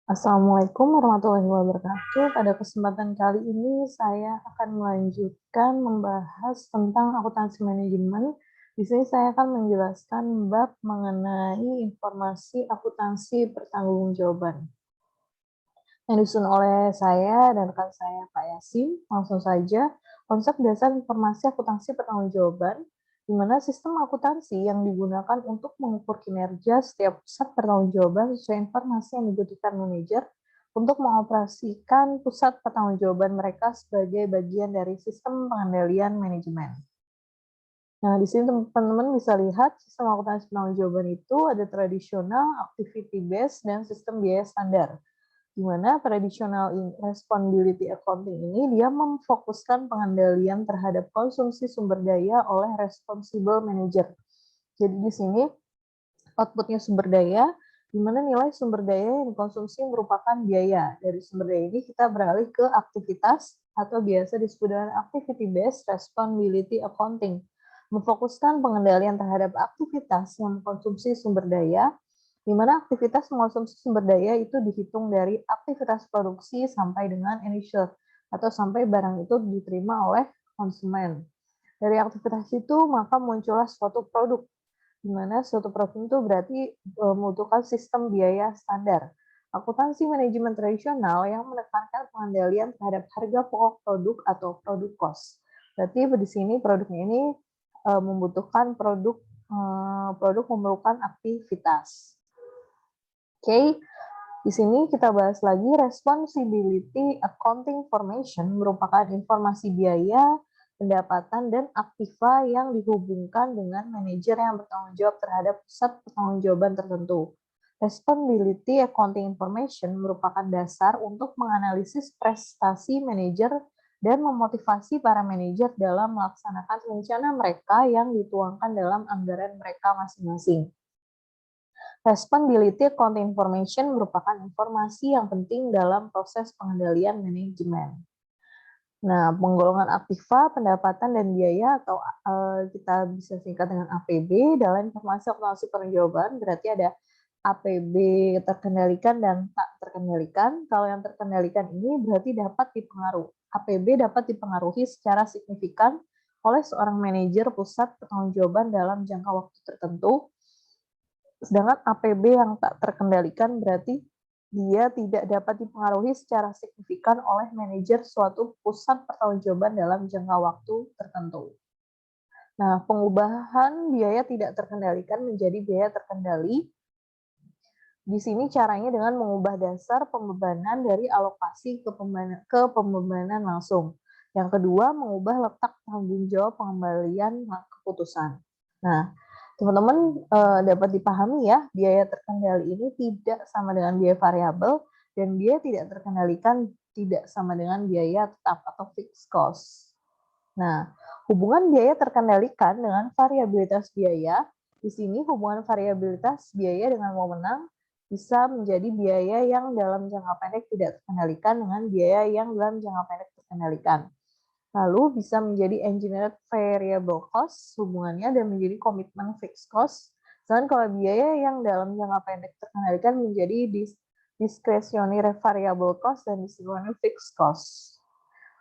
Assalamualaikum warahmatullahi wabarakatuh. Pada kesempatan kali ini saya akan melanjutkan membahas tentang akuntansi manajemen. Di sini saya akan menjelaskan bab mengenai informasi akuntansi pertanggungjawaban. Yang disusun oleh saya dan rekan saya Pak Yasin. Langsung saja, konsep dasar informasi akuntansi pertanggungjawaban, di mana sistem akuntansi yang digunakan untuk mengukur kinerja setiap pusat pertanggungjawaban sesuai informasi yang dibutuhkan manajer untuk mengoperasikan pusat pertanggungjawaban mereka sebagai bagian dari sistem pengendalian manajemen. Nah, di sini teman-teman bisa lihat sistem akuntansi pertanggungjawaban itu ada tradisional, activity based, dan sistem biaya standar. Di mana traditional responsibility accounting ini dia memfokuskan pengendalian terhadap konsumsi sumber daya oleh responsible manager. Jadi di sini outputnya sumber daya, di mana nilai sumber daya yang dikonsumsi merupakan biaya. Dari sumber daya ini kita beralih ke aktivitas atau biasa disebut dengan activity based responsibility accounting, memfokuskan pengendalian terhadap aktivitas yang mengkonsumsi sumber daya, di mana aktivitas mengkonsumsi sumber daya itu dihitung dari aktivitas produksi sampai dengan initial atau sampai barang itu diterima oleh konsumen. Dari aktivitas itu maka muncullah suatu produk, di mana suatu produk itu berarti membutuhkan sistem biaya standar. Akuntansi manajemen tradisional yang menekankan pengendalian terhadap harga pokok produk atau produk cost. Berarti di sini produknya ini membutuhkan produk memerlukan aktivitas. Oke, di sini kita bahas lagi responsibility accounting formation merupakan informasi biaya, pendapatan, dan aktiva yang dihubungkan dengan manajer yang bertanggung jawab terhadap pusat pertanggungjawaban tertentu. Responsibility accounting information merupakan dasar untuk menganalisis prestasi manajer dan memotivasi para manajer dalam melaksanakan rencana mereka yang dituangkan dalam anggaran mereka masing-masing. Responsibility accounting information merupakan informasi yang penting dalam proses pengendalian manajemen. Nah, penggolongan aktiva, pendapatan, dan biaya atau kita bisa singkat dengan APB dalam informasi akuntansi pertanggungjawaban berarti ada APB terkendalikan dan tak terkendalikan. Kalau yang terkendalikan ini berarti dapat dipengaruhi. APB dapat dipengaruhi secara signifikan oleh seorang manajer pusat pertanggungjawaban dalam jangka waktu tertentu. Sedangkan APB yang tak terkendalikan berarti dia tidak dapat dipengaruhi secara signifikan oleh manajer suatu pusat pertanggungjawaban dalam jangka waktu tertentu. Nah, pengubahan biaya tidak terkendalikan menjadi biaya terkendali. Di sini caranya dengan mengubah dasar pembebanan dari alokasi ke pembebanan langsung. Yang kedua, mengubah letak tanggung jawab pengembalian keputusan. Nah, teman-teman dapat dipahami ya, biaya terkendali ini tidak sama dengan biaya variabel dan biaya tidak terkendalikan tidak sama dengan biaya tetap atau fixed cost. Nah, hubungan biaya terkendalikan dengan variabilitas biaya, di sini hubungan variabilitas biaya dengan wewenang bisa menjadi biaya yang dalam jangka pendek tidak terkendalikan dengan biaya yang dalam jangka pendek terkendalikan. Lalu bisa menjadi engineered variable cost hubungannya dan menjadi komitmen fixed cost. Sedangkan kalau biaya yang dalam jangka pendek terkendalikan menjadi discretionary variable cost dan discretionary fixed cost.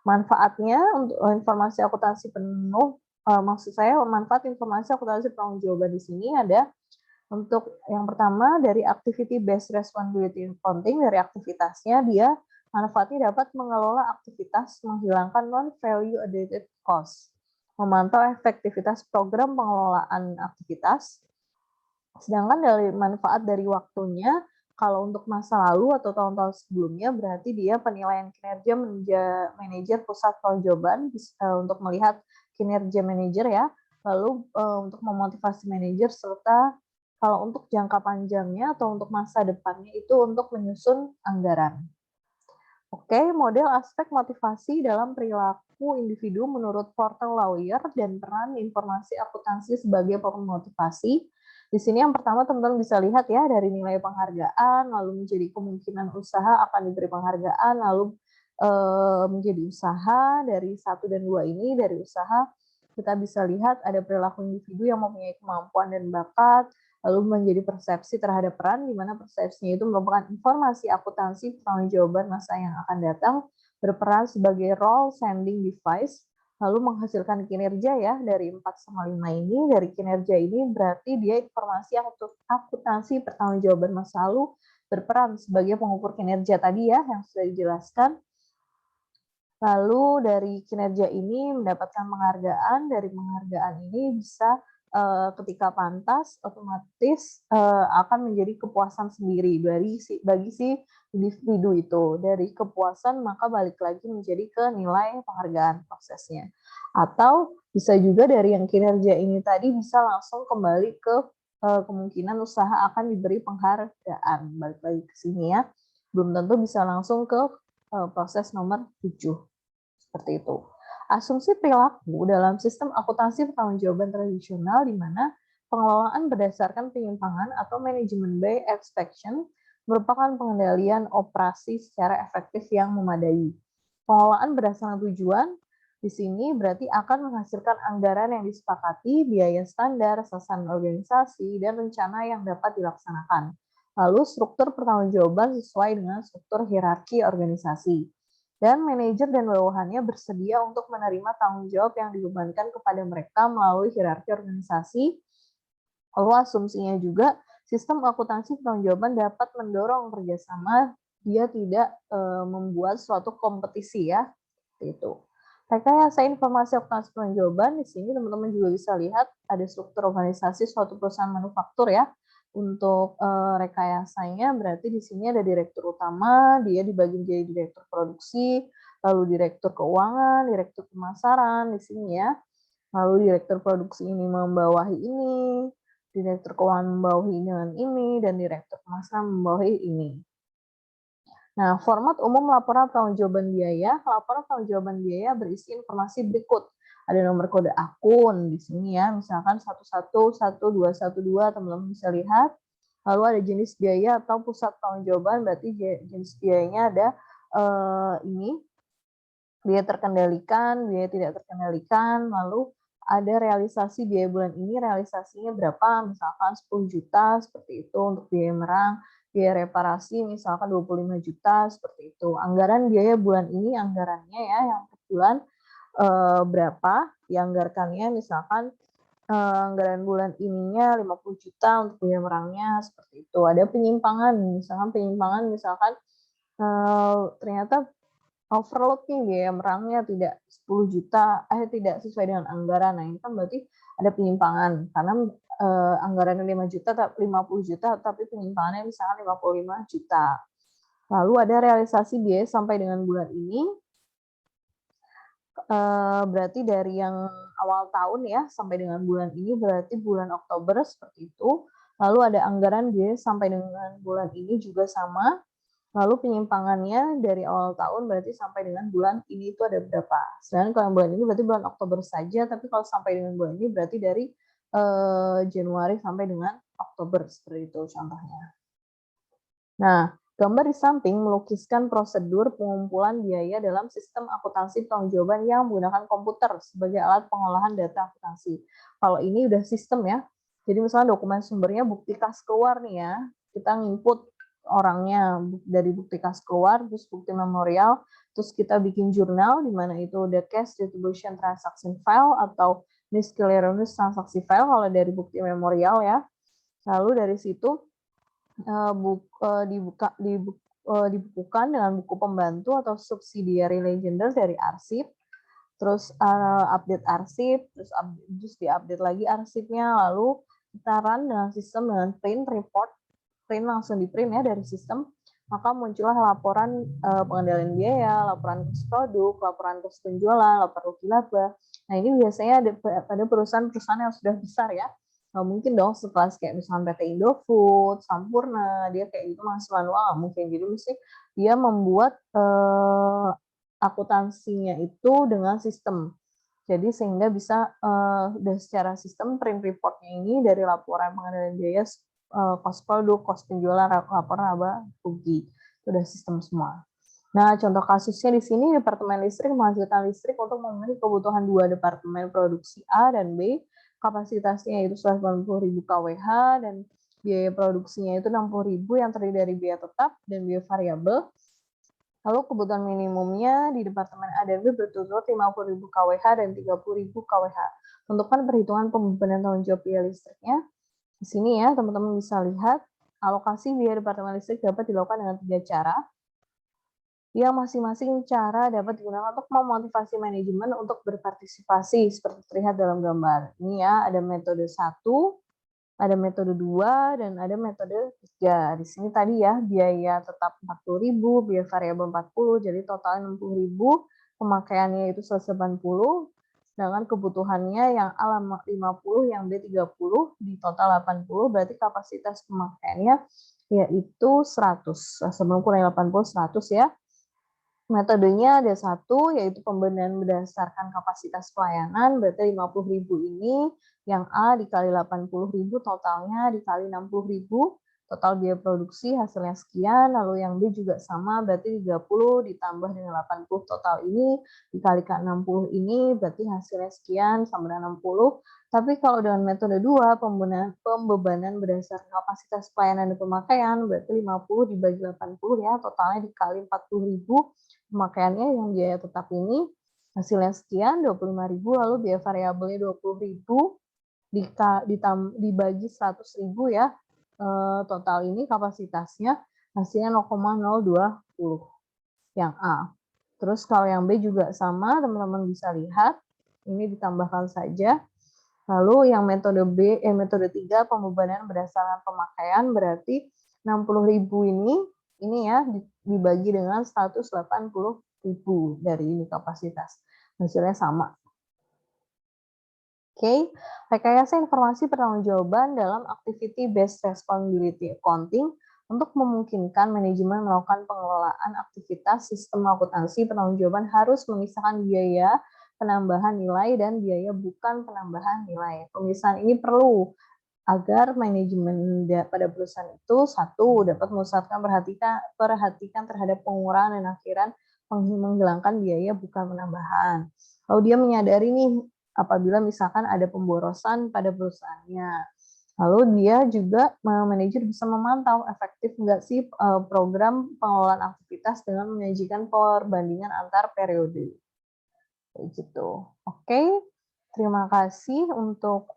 Manfaatnya untuk informasi akuntansi penuh, maksud saya manfaat informasi akuntansi pertanggungjawaban di sini ada untuk yang pertama dari activity based responsibility accounting, dari aktivitasnya dia manfaatnya dapat mengelola aktivitas menghilangkan non-value added cost, memantau efektivitas program pengelolaan aktivitas. Sedangkan dari manfaat dari waktunya, kalau untuk masa lalu atau tahun-tahun sebelumnya, berarti dia penilaian kinerja manajer pusat pertanggungjawaban untuk melihat kinerja manajer ya, lalu untuk memotivasi manajer serta kalau untuk jangka panjangnya atau untuk masa depannya itu untuk menyusun anggaran. Oke, model aspek motivasi dalam perilaku individu menurut Portal Lawyer dan peran informasi akuntansi sebagai pemotivasi. Di sini yang pertama teman-teman bisa lihat ya dari nilai penghargaan, lalu menjadi kemungkinan usaha akan diberi penghargaan, lalu menjadi usaha dari 1 dan 2 ini, dari usaha kita bisa lihat ada perilaku individu yang mempunyai kemampuan dan bakat, lalu menjadi persepsi terhadap peran, di mana persepsinya itu merupakan informasi akuntansi pertanggungjawaban masa yang akan datang, berperan sebagai role sending device, lalu menghasilkan kinerja ya dari 4/5 ini. Dari kinerja ini berarti dia informasi akuntansi pertanggungjawaban masa lalu, berperan sebagai pengukur kinerja tadi ya yang sudah dijelaskan. Lalu dari kinerja ini mendapatkan penghargaan, dari penghargaan ini bisa ketika pantas otomatis akan menjadi kepuasan sendiri bagi si individu itu. Dari kepuasan maka balik lagi menjadi ke nilai penghargaan prosesnya. Atau bisa juga dari yang kinerja ini tadi bisa langsung kembali ke kemungkinan usaha akan diberi penghargaan. Balik lagi ke sini ya. Belum tentu bisa langsung ke proses nomor 7. Seperti itu. Asumsi perilaku dalam sistem akuntansi pertanggungjawaban tradisional di mana pengelolaan berdasarkan penyimpangan atau manajemen by exception merupakan pengendalian operasi secara efektif yang memadai. Pengelolaan berdasarkan tujuan di sini berarti akan menghasilkan anggaran yang disepakati, biaya standar, sasaran organisasi, dan rencana yang dapat dilaksanakan. Lalu struktur pertanggungjawaban sesuai dengan struktur hierarki organisasi. Dan manajer dan bawahannya bersedia untuk menerima tanggung jawab yang dibebankan kepada mereka melalui hierarki organisasi. Lalu asumsinya juga, sistem akuntansi pertanggungjawaban dapat mendorong kerjasama, dia tidak membuat suatu kompetisi ya, itu. Rekayasa informasi akuntansi pertanggungjawaban, di sini teman-teman juga bisa lihat ada struktur organisasi suatu perusahaan manufaktur ya. Untuk rekayasanya berarti di sini ada direktur utama, dia dibagi menjadi direktur produksi, lalu direktur keuangan, direktur pemasaran di sini ya. Lalu direktur produksi ini membawahi ini, direktur keuangan membawahi dengan ini, dan direktur pemasaran membawahi ini. Nah, format umum laporan pertanggungjawaban biaya. Laporan pertanggungjawaban biaya berisi informasi berikut. Ada nomor kode akun di sini ya, misalkan 111212, teman-teman bisa lihat. Lalu ada jenis biaya atau pusat pertanggungjawaban, berarti jenis biayanya ada ini, biaya terkendalikan, biaya tidak terkendalikan, lalu ada realisasi biaya bulan ini, realisasinya berapa, misalkan 10 juta, seperti itu untuk biaya merang, biaya reparasi misalkan 25 juta, seperti itu. Anggaran biaya bulan ini, anggarannya ya, yang per bulan berapa dianggarkannya, misalkan anggaran bulan ininya 50 juta untuk biaya merangnya, seperti itu. Ada penyimpangan, misalkan ternyata overload nih biaya merangnya tidak 10 juta, tidak sesuai dengan anggaran. Nah, ini kan berarti ada penyimpangan, karena anggarannya 50 juta, tapi penyimpangannya misalkan 55 juta. Lalu ada realisasi biaya sampai dengan bulan ini, berarti dari yang awal tahun ya sampai dengan bulan ini berarti bulan Oktober seperti itu. Lalu ada anggaran biaya sampai dengan bulan ini juga sama. Lalu penyimpangannya dari awal tahun berarti sampai dengan bulan ini itu ada berapa. Sedangkan kalau bulan ini berarti bulan Oktober saja, tapi kalau sampai dengan bulan ini berarti dari Januari sampai dengan Oktober seperti itu contohnya. Nah, gambar di samping melukiskan prosedur pengumpulan biaya dalam sistem akuntansi pertanggungjawaban yang menggunakan komputer sebagai alat pengolahan data akuntansi. Kalau ini udah sistem ya. Jadi misalnya dokumen sumbernya bukti kas keluar nih ya. Kita nginput orangnya dari bukti kas keluar, terus bukti memorial, terus kita bikin jurnal di mana itu ada cash distribution transaction file atau miscellaneous transaksi file kalau dari bukti memorial ya. Lalu dari situ dibukukan dengan buku pembantu atau subsidiary legender dari arsip, terus update arsip, terus diupdate lagi arsipnya, lalu kita run dengan sistem dengan print report, print langsung di print ya dari sistem, maka muncullah laporan pengendalian biaya, laporan kos produk, laporan kos penjualan, laporan rugi laba. Nah ini biasanya ada pada perusahaan-perusahaan yang sudah besar ya. Nggak mungkin dong sekelas kayak misalnya PT Indofood, Sampurna, dia kayak gitu masih manual, nggak mungkin. Jadi mesti dia membuat akuntansinya itu dengan sistem. Jadi sehingga bisa secara sistem print reportnya ini dari laporan pengendalian biaya, kos produk, kos penjualan, laporan laba rugi. Itu udah sistem semua. Nah, contoh kasusnya di sini Departemen Listrik menghasilkan listrik untuk memenuhi kebutuhan 2 departemen produksi A dan B kapasitasnya itu 180.000 kWh dan biaya produksinya itu 60.000 yang terdiri dari biaya tetap dan biaya variabel. Lalu kebutuhan minimumnya di Departemen A&B berturut-turut 50.000 kWh dan 30.000 kWh. Tentukan perhitungan pembebanan tanggung jawab biaya listriknya. Di sini ya, teman-teman bisa lihat alokasi biaya Departemen Listrik dapat dilakukan dengan 3 cara. Yang masing-masing cara dapat digunakan untuk memotivasi manajemen untuk berpartisipasi seperti terlihat dalam gambar. Ini ya, ada metode 1, ada metode 2, dan ada metode 3. Di sini tadi ya, biaya tetap 40.000, biaya variabel 40, jadi total 60.000, pemakaiannya itu 180, sedangkan kebutuhannya yang A 50, yang B 30, di total 80, berarti kapasitas pemakaiannya yaitu 100. Sebelum kurangi 80, 100 ya. Metodenya ada 1, yaitu pembenahan berdasarkan kapasitas pelayanan, berarti 50.000 ini, yang A dikali 80.000, totalnya dikali 60.000, total biaya produksi hasilnya sekian, lalu yang B juga sama, berarti 30 ditambah dengan 80 total ini, dikalikan 60 ini, berarti hasilnya sekian, sama dengan 60. Tapi kalau dengan metode 2, pembebanan berdasarkan kapasitas pelayanan dan pemakaian, berarti 50 dibagi 80 ya, totalnya dikali 40.000, pemakaiannya yang biaya tetap ini hasilnya sekian 25.000, lalu biaya variabelnya 20.000 dibagi 100.000 ya, total ini kapasitasnya hasilnya 0,020 yang A. Terus kalau yang B juga sama, teman-teman bisa lihat ini ditambahkan saja. Lalu yang metode metode 3, pembebanan berdasarkan pemakaian, berarti 60.000 ini ya dibagi dengan 180.000 dari ini kapasitas. Hasilnya sama. Oke, rekayasa informasi pertanggungjawaban dalam activity based responsibility accounting untuk memungkinkan manajemen melakukan pengelolaan aktivitas sistem akuntansi pertanggungjawaban harus memisahkan biaya penambahan nilai dan biaya bukan penambahan nilai. Pemisahan ini perlu agar manajemen pada perusahaan itu satu dapat mengusahakan perhatikan terhadap pengurangan dan akhiran menghilangkan biaya bukan penambahan. Lalu dia menyadari nih apabila misalkan ada pemborosan pada perusahaannya. Lalu dia juga manajer bisa memantau efektif nggak sih program pengelolaan aktivitas dengan menyajikan perbandingan antar periode. Kayak gitu. Oke. Terima kasih untuk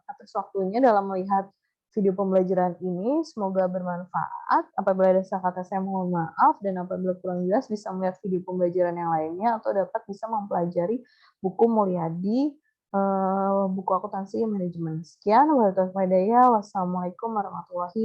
atas waktunya dalam melihat video pembelajaran ini. Semoga bermanfaat. Apabila ada salah kata saya mohon maaf, dan apabila kurang jelas bisa melihat video pembelajaran yang lainnya atau dapat bisa mempelajari buku Mulyadi, buku akuntansi manajemen. Sekian, wassalamualaikum warahmatullahi wabarakatuh.